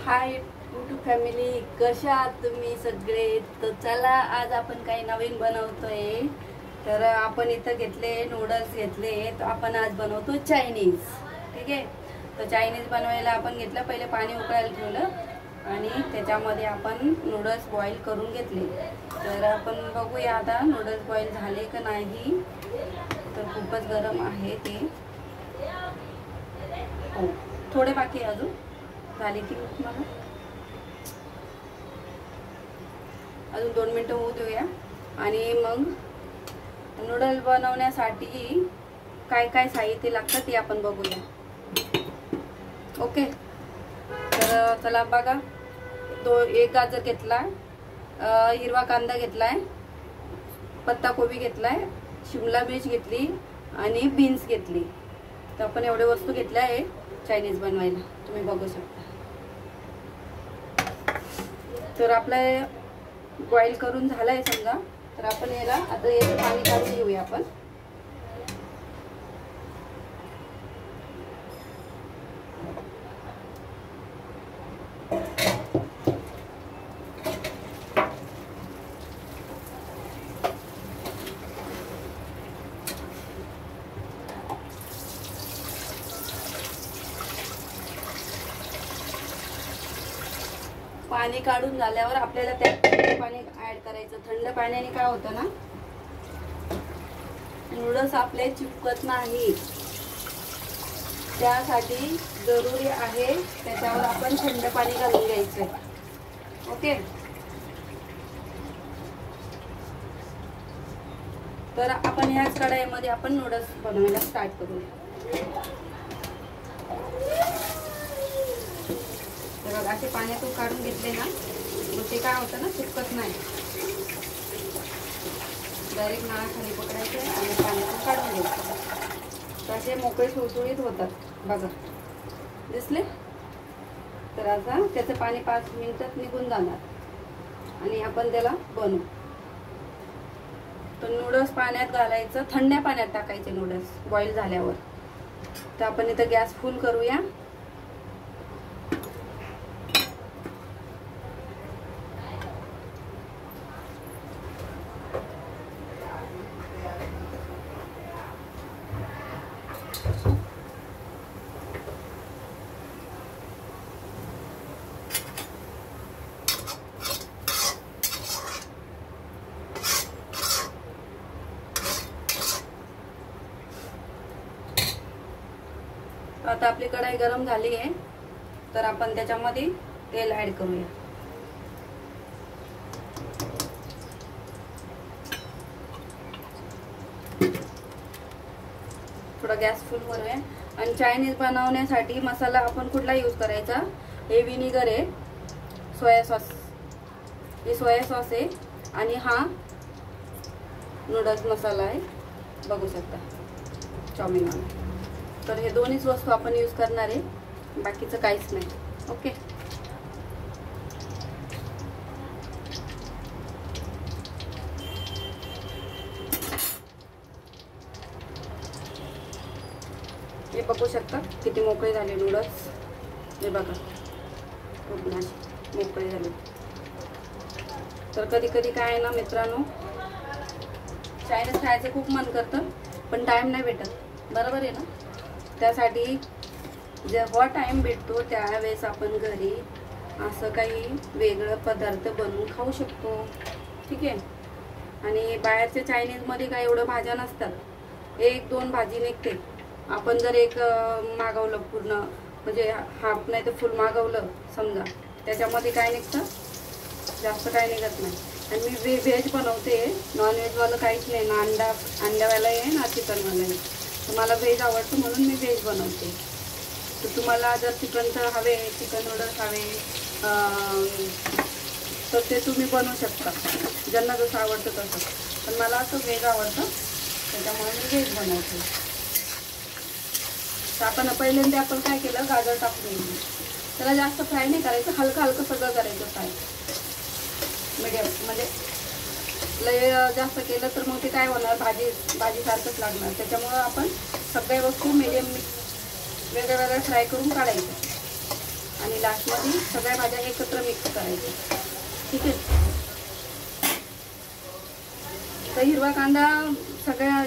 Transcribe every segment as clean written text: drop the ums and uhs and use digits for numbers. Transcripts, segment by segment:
Hi YouTube family, कशा आहात तुम्ही सगळे? तर चला आज आपण काही नवीन बनवतोय. तर आपण इथं घेतले नूडल्स घेतले, तर आपण आज बनवतो चायनीज. ठीक आहे. तर चायनीज बनवायला आपण घेतलं, पहिले पाणी उकळायला ठेवलं आणि त्याच्यामध्ये आपण नूडल्स बॉईल करून घेतले. तर आपण बघूया आता नूडल्स बॉईल झाले का नाही. तर खूपच गरम आहे ते. हो, थोडे बाकी अजून झाले की मला अजून 2 मिनिटं होऊ देऊया. आणि मग नूडल्स बनवण्यासाठी काय काय साहित्य लागतं ते आपण बघूया. ओके. तर चला बघा, एक गाजर घेतलाय, हिरवा कांदा घेतलाय, पत्ताकोबी घेतलाय, शिमला मिर्च घेतली आणि बीन्स घेतली. तर आपण एवढे वस्तू घेतल्या आहे चायनीज बनवायला, तुम्ही बघू शकता. तर आपलं बॉईल करून झालंय समजा. तर आपण याला आता याचं पाणी काढून घेऊया आपण. पाणी काढून झाल्यावर आपल्याला त्यात थंड पाणी ऍड करायचं. थंड पाण्याने काय होतं ना, नूडल्स आपले चिपकत नाही. त्यासाठी जरुरी आहे त्याच्यावर आपण थंड पाणी घालून घ्यायचं. ओके. तर आपण ह्याच कढईमध्ये आपण नूडल्स बनवायला स्टार्ट करूया. तर असे पाण्यातून काढून घेतले ना, मग ते काय होतं ना, चिपकत नाही. डायरेक्ट नाळाखाली पकडायचे आणि पाण्यातून काढून घ्यायचे. तर असे मोकळे सुळसुळीत होतात बघा, दिसले? तर आता त्याचं पाणी 5 मिनिटात निघून जाणार आणि आपण त्याला बनवू. तर नूडल्स पाण्यात घालायचं, थंड पाण्यात टाकायचे नूडल्स बॉईल झाल्यावर. तर आपण इथं गॅस फुल करूया. आता आपली कढाई गरम झाली आहे. तर आपण त्याच्यामध्ये तेल ऍड करूया. थोडा गॅस फुल करूया. आणि चायनीज बनवण्यासाठी मसाला आपण कुठला यूज करायचा? हे विनेगर आहे, सोया सॉस, हे सोया सॉस आहे आणि हा नूडल्स मसाला आहे, बघू शकता, चाऊमिन वाला. तर हे दोन्हीच वस्तू आपण यूज करणार आहे, बाकीचं काहीच नाही. ओके. हे बघू शकता किती मोकळे झाले नूडल्स. हे बघा, खूप मोकळे झाले. तर कधी कधी काय आहे ना मित्रांनो, चायनीज खायचं खूप मन करतं पण टाइम नाही भेटत, बरोबर आहे ना. त्यासाठी जेव्हा टाइम भेटतो त्यावेळेस आपण घरी असं काही वेगळं पदार्थ बनवून खाऊ शकतो. ठीक आहे. आणि बाहेरच्या चायनीजमध्ये काय एवढं भाज्या नसतात, 1-2 भाजी निघते. आपण जर एक मागवलं पूर्ण, म्हणजे हाफ नाही तर फुल मागवलं समजा, त्याच्यामध्ये काय निघतं? जास्त काय निघत नाही. आणि मी व्हेज बनवते, नॉनव्हेजवालं काहीच नाही ना. अंड्यावाला आहे ना, चिकनवाला आहे. तर मला व्हेज आवडतं म्हणून मी व्हेज बनवते. तर तुम्हाला जर चिकनचं हवे, चिकन नूडल्स हवे, तर ते तुम्ही बनवू शकता, ज्यांना जसं आवडतं तसं. पण मला असं व्हेज आवडतं, त्याच्यामुळे मी व्हेज बनवते. तर आपण पहिल्यांदा आपण काय केलं, गाजर टाकून घेतली. त्याला जास्त फ्राय नाही करायचं, हलकं हलकं सगळं करायचं फ्राय, मीडियम. म्हणजे लय जास्त केलं तर मग ते काय होणार, भाजीसारखंच लागणार. त्याच्यामुळं आपण सगळ्या वस्तू मीडियम वेगळ्या फ्राय करून काढायचं. आणि लास्टमध्ये सगळ्या भाज्या एकत्र मिक्स करायच्या. ठीक आहे. तर हिरवा कांदा सगळ्या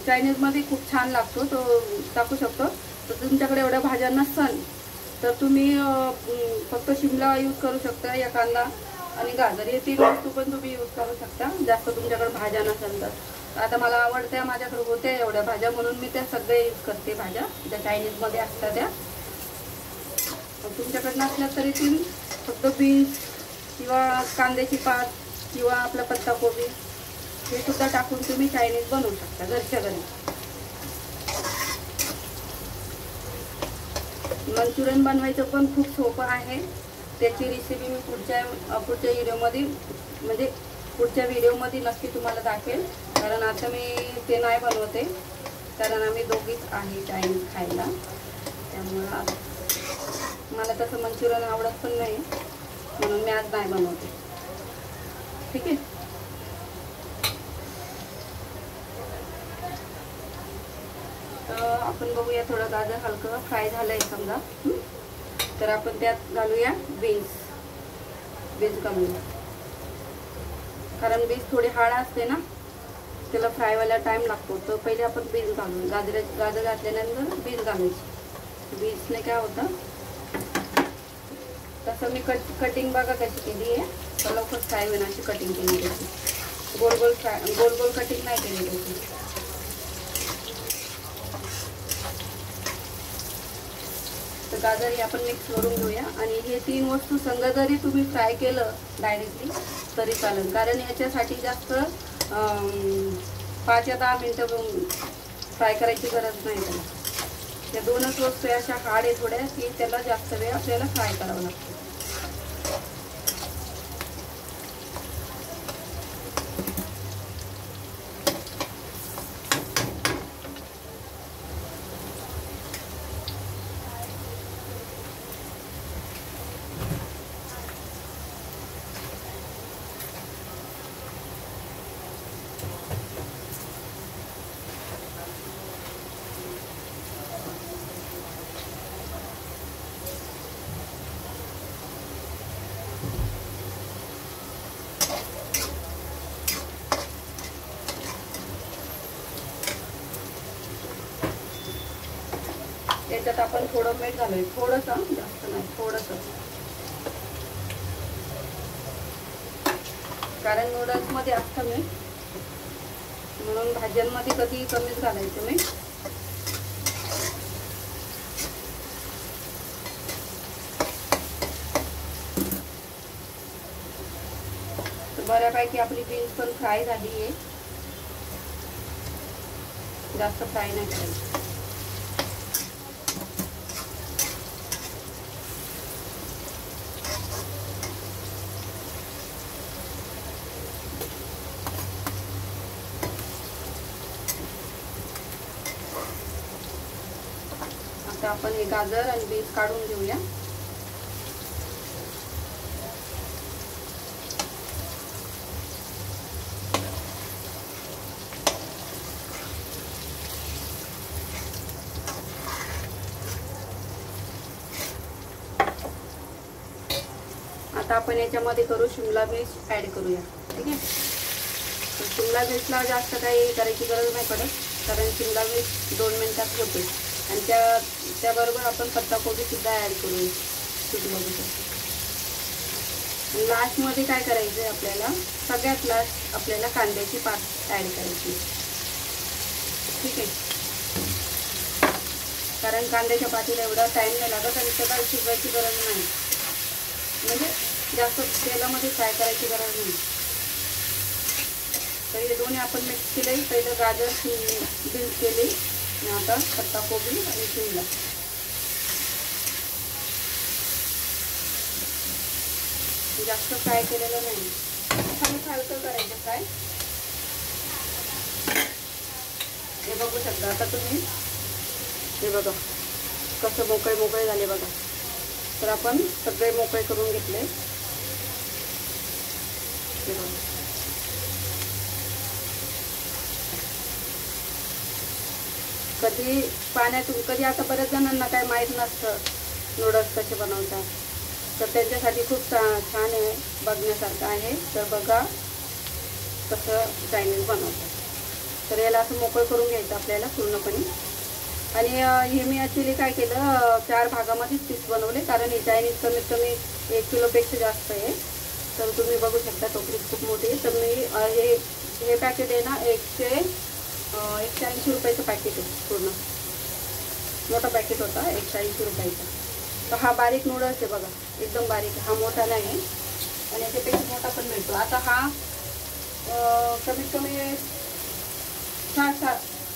चायनीजमध्ये खूप छान लागतो, तो टाकू शकतो. तर तुमच्याकडे एवढ्या भाज्या नसन तर तुम्ही फक्त शिमला यूज करू शकता, या कांदा आणि गाजर हे 3 वस्तू पण तुम्ही यूज करू शकता, जास्त तुमच्याकडे भाज्या नसेल तर. आता मला आवडत्या, माझ्याकडे होत्या एवढ्या भाज्या म्हणून मी त्या सगळ्या यूज करते, भाज्या ज्या चायनीजमध्ये असतात त्या. तुमच्याकडे नसल्या तरी तुम्ही फक्त बीन्स किंवा कांद्याची पात किंवा आपला पत्ताकोबी हे सुद्धा टाकून तुम्ही चायनीज बनवू शकता घरच्या घरी. मंचुरियन बनवायचं पण खूप सोपं आहे. त्याची रेसिपी मी पुढच्या व्हिडिओमध्ये नक्की तुम्हाला दाखवेल. कारण आता मी ते नाही बनवते, कारण आम्ही दोघीच आहे चायनीज खायला. त्यामुळं मला तसं मंचुरियन आवडत पण नाही, म्हणून मी आज नाही बनवते. ठीक आहे. आपण बघूया, थोडं गाजर हलकं फ्राय झालंय समजा, तर आपण त्यात घालूया बीन्स घालूया. कारण बीन्स थोडी हार्ड असते ना, त्याला फ्राय व्हायला टाइम लागतो. तर पहिले आपण बीन्स घालू. गाजर घातल्यानंतर बीन्स घालायची. बीन्सने काय होतं, तसं मी कटिंग बघा कशी केली आहे. तर लवकर फ्राय होईल अशी कटिंग केली त्याची. गोल गोल कटिंग नाही केली त्याची. तर गाजर हे आपण मिक्स करून घेऊया. आणि हे 3 वस्तू संग जरी तुम्ही फ्राय केलं डायरेक्टली तरी चालेल, कारण याच्यासाठी जास्त 5 या 10 मिनटं फ्राय करायची गरज नाही त्याला. या 2च वस्तू अशा हार्ड आहे थोड्या, की त्याला जास्त वेळ आपल्याला फ्राय करावं लागतं. त्याच्यात आपण थोडं मीठ घालूया, थोडंसं, जास्त नाही, थोडंसं. कारण नूडल्समध्ये असतं मीठ, म्हणून भाज्यांमध्ये कधी कमीच घालायचं मीठ. तर बऱ्यापैकी आपली बीन्स पण फ्राय झाली आहे, जास्त फ्राय नाही करायची. आता आपण हे गाजर आणि बीन्स काढून घेऊया. आता आपण याच्यामध्ये करू शिमला मिर्च ऍड करूया. ठीक आहे. तर शिमला मिर्चला जास्त काही करायची गरज नाही पडत, कारण शिमला मिर्च 2 मिनिटात होते. आणि त्याबरोबर आपण पत्ताकोबी सुद्धा ऍड करूया. तुम्ही बघू शकता. लास्टमध्ये काय करायचं आहे आपल्याला, सगळ्यात लास्ट आपल्याला कांद्याची पात ऍड करायची. ठीक आहे. कारण कांद्याच्या पातीला एवढा टाइम नाही लागत आणि त्याला शिजवायची गरज नाही, म्हणजे जास्त तेलामध्ये फ्राय करायची गरज नाही. तर हे दोन्ही आपण मिक्स केले. पहिलं गाजर बीन्स केले, आता पत्ताकोबी आणि शिमला. जास्त फ्राय केलेलं नाही, हलकं करायचं फ्राय. हे बघू शकता आता तुम्ही, हे बघा कसं मोकळे झाले बघा. तर आपण सगळे मोकळे करून घेतले. हे बघा. कधी पाण्यातून, कधी आता बऱ्याच जणांना काय माहीत नसतं नूडल्स कसे बनवतात, तर त्यांच्यासाठी खूप छान आहे, बघण्यासारखं आहे. तर बघा कसं चायनीज बनवतात. तर याला असं मोकळं करून घ्यायचं आपल्याला पूर्णपणे. आणि हे मी ॲक्च्युली काय केलं, 4 भागामध्येच पीस बनवले, कारण हे चायनीज कमीत कमी 1 किलोपेक्षा जास्त आहे. तर तुम्ही बघू शकता टोकरी खूप मोठी आहे. तर मी हे पॅकेट आहे ना 180 रुपयाचं पॅकेट आहे. पूर्ण मोठा पॅकेट होता 180 रुपयाचा. तर हा बारीक नूडल्स आहे बघा, एकदम बारीक. हा मोठा नाही आहे आणि याच्यापेक्षा मोठा पण मिळतो. आता हा कमीत कमी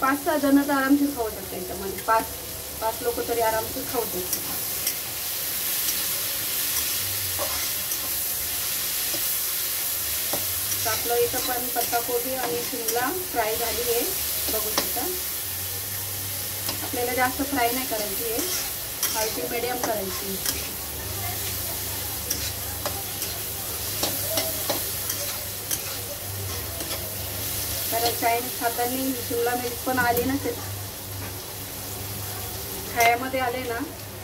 5-6 जण तर आरामशीर खाऊ शकते याच्यामध्ये. 5 लोक तरी आरामशीर खाऊ शकते. तर आपलं इथं पण पत्ताकोबी आणि शिमला फ्राय झाली आहे, बघू शकता. आपल्याला जास्त फ्राय नाही करायची आहे, हलकी मीडियम करायची. कारण चायनीज खाताना शिमला मिर्च पण आली ना, ते खायामध्ये आले ना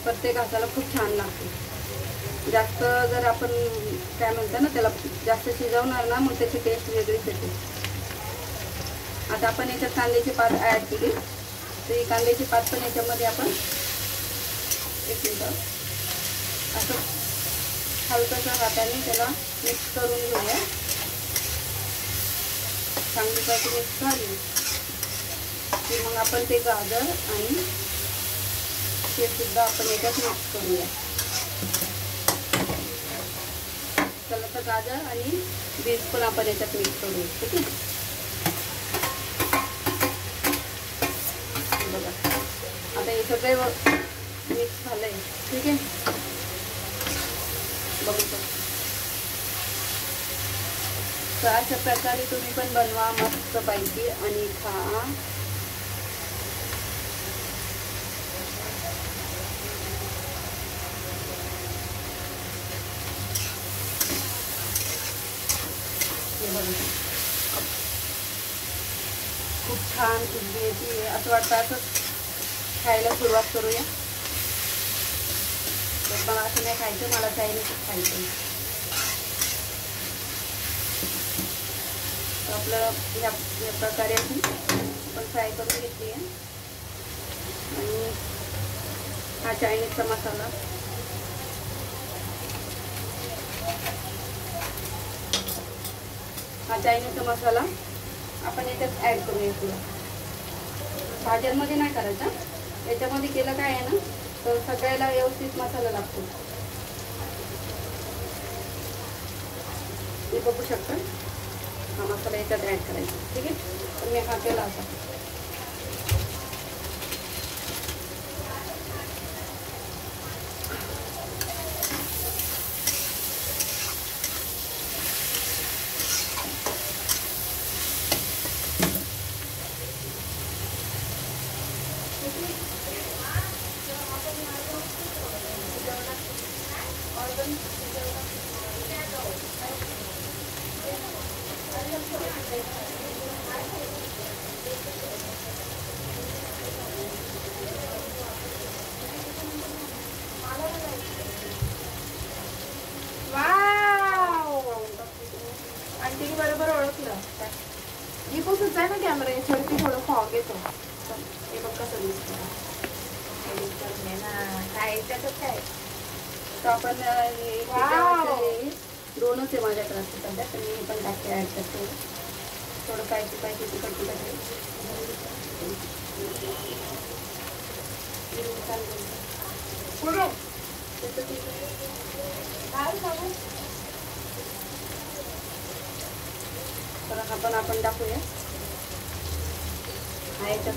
प्रत्येक घासाला खूप छान लागते. जास्त जर आपण काय म्हणतो ना त्याला जास्त शिजवणार ना, मग त्याची टेस्ट वेगळीच येते. आता आपण याच्यात कांद्याची पात ॲड केली, तर ही कांद्याची पात पण याच्यामध्ये आपण 1 मिनिट असं हलकंसं हाताने त्याला मिक्स करून घेऊया. चांगलीपैकी मिक्स झाली की मग आपण ते गाजर आणि ते सुद्धा आपण याच्यात मिक्स करूया. चला तर गाजर आणि बीन्स पण आपण याच्यात मिक्स करूया. ठीक आहे, बघा आता हे सगळे मिक्स झालंय. ठीक आहे, बघू शकता. तर अशा प्रकारे तुम्ही पण बनवा मस्त पैकी आणि खा. खूप छान खुशबू येते. असं वाटतं असं खायला सुरुवात करूया. तर मला असं नाही खायचं, मला चायनीजच खायचं. तर आपलं ह्या प्रकारे आपण फ्राय करून घेतली आहे. आणि हा चायनीजचा मसाला आपण याच्यात ॲड करूया. पुढं भाज्यांमध्ये नाही करायचा, याच्यामध्ये केलं काय आहे ना, तर सगळ्याला व्यवस्थित मसाला लागतो. हे बघू शकता, हा मसाला याच्यात ॲड करायचा. ठीक आहे, तर मी हा केला असा. आंटी बरोबर ओळखलं. ही कसंच आहे ना कॅमेरा याच्यावरती थोडं फॉग येतो. हे बघ कसं दिसतं काय त्याच्यात काय. तर आपण दोनच आहे माझ्याकडे सध्या, तर मी पण टाकते ॲड करते. थोडं पाहिजे तिखट तर आपण टाकूया. हा याच्यात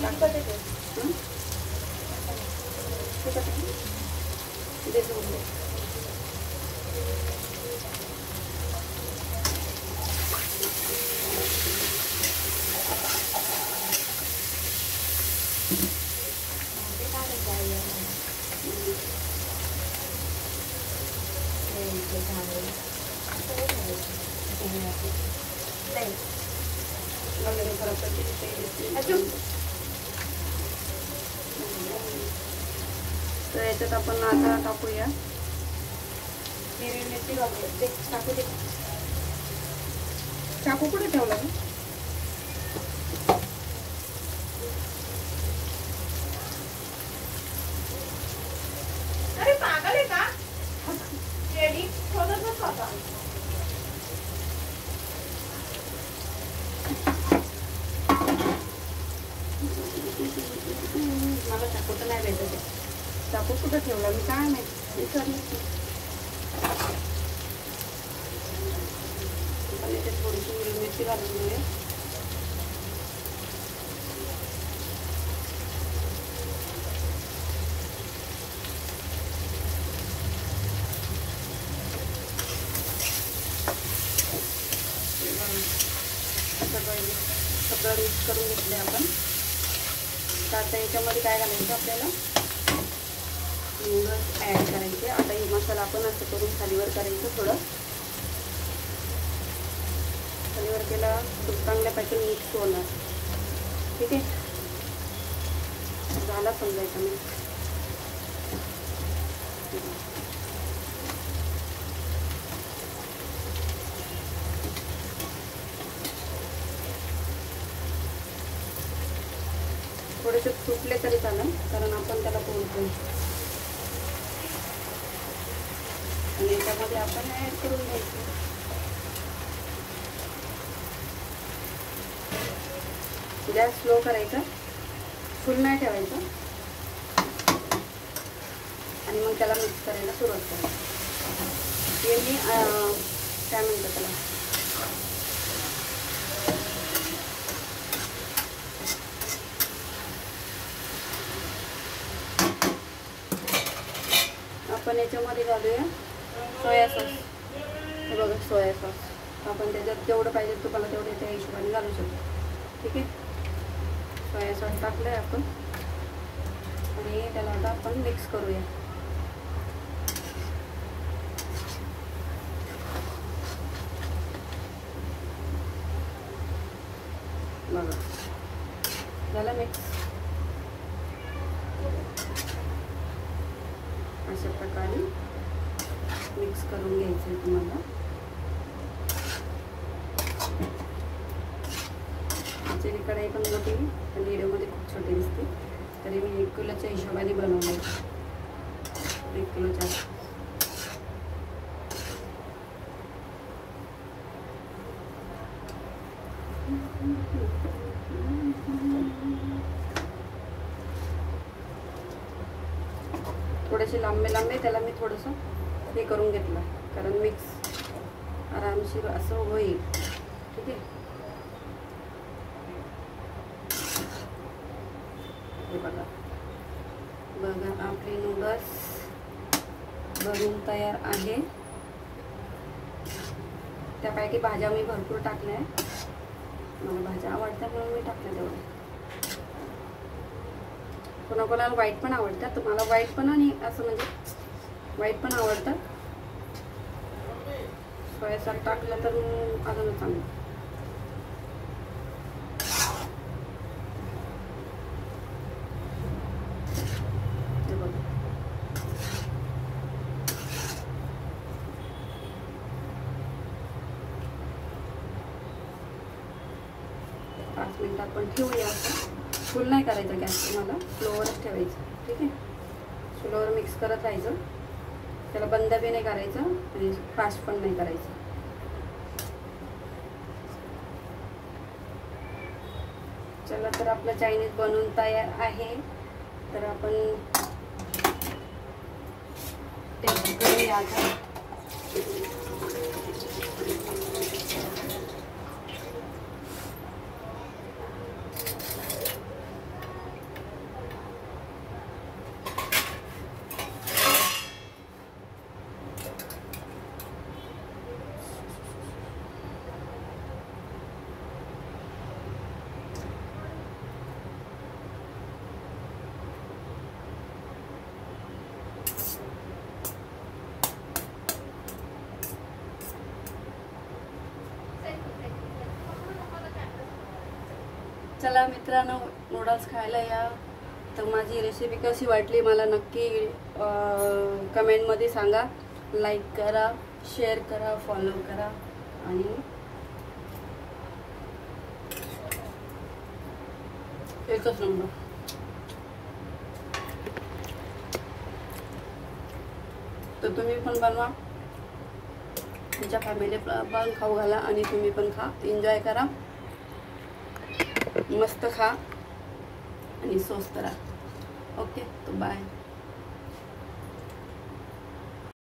तर याच्यात आपण आता टाकूया हिरवी मिरची घालूया. ते टाकू दे. चाकू कुठे ठेवला मी? अरे पागल आहे का? रेडी शोधतच होता. मला चाकू तर नाही भेटत आहे. चाकू कुठं ठेवला मी काय माहिती विसरली. आपण इथे थोडीशी हिरवी मिरची घालून घेऊया. सगळं मिक्स करून घेतले आपण. तर आता याच्यामध्ये काय घालायचं आपल्याला? नूडल्स ॲड करायचे. आता हे मसाला आपण असं करून खालीवर करायचं. थोडं खालीवर केला खूप चांगल्यापैकी मिक्स होणार. ठीक आहे, झाला समजायचं मिक्स. थोडेसे सुटले तरी चालेल, कारण आपण त्याला तोडतोय. आणि याच्यामध्ये आपण ॲड करून घ्यायचं. गॅस स्लो करायचा, फुल नाही ठेवायचा. आणि मग त्याला मिक्स करायला सुरुवात करायची. हे मी काय म्हणतात त्याला, आपण याच्यामध्ये घालूया सोया सॉस. हे बघा सोया सॉस. आपण त्याच्यात जेवढं पाहिजे तुम्हाला तेवढे त्या हिशोबाने घालू शकतो. ठीक आहे, सोया सॉस टाकलं आहे आपण. आणि त्याला आता आपण मिक्स करूया. बघा झालं मिक्स. अशा प्रकारे मिक्स करून घ्यायचं आहे तुम्हाला. आमची कढाई पण मोठी पण व्हिडिओमध्ये खूप छोटी दिसते. तरी मी 1 किलोच्या हिशोबाने बनवलं आहे. 1 किलोच्या थोडेसे लांबे लांबे त्याला मी थोडंसं हे करून घेतलं, कारण मिक्स आरामशीर असं होईल. ठीक आहे, हे बघा बघा आपले नूडल्स बनवून तयार आहे. त्यापैकी भाज्या मी भरपूर टाकल्या आहे. मला भाज्या आवडतात म्हणून मी टाकल्या तेवढ्या. कोणाकोणाला व्हाईट पण आवडतात. तुम्हाला व्हाईट पण आणि असं म्हणजे व्हाईट पण आवडतं. सोया सॉस टाकलं तर अजूनच चांगलं. हे बघा पाच मिनिट आपण ठेवूया. असं फुल नाही करायचं गॅस तुम्हाला, स्लोवरच ठेवायचं. ठीक आहे, स्लोवर मिक्स करत राहायचं. त्याला बंद बी नाही करायचं आणि फास्ट पण नाही करायचं. चला तर आपलं चायनीज बनवून तयार आहे. तर आपण टेस्ट करूया आता. चला मित्रांनो, नूडल्स खायला या. तर माझी रेसिपी कशी वाटली मला नक्की कमेंटमध्ये सांगा. लाईक करा, शेअर करा, फॉलो करा आणि एकच नंबर. तर तुम्ही पण बनवा, तुमच्या फॅमिलीला पण खाऊ घाला आणि तुम्ही पण खा, एन्जॉय करा, मस्त खा आणि स्वस्त राहा. ओके, तो बाय.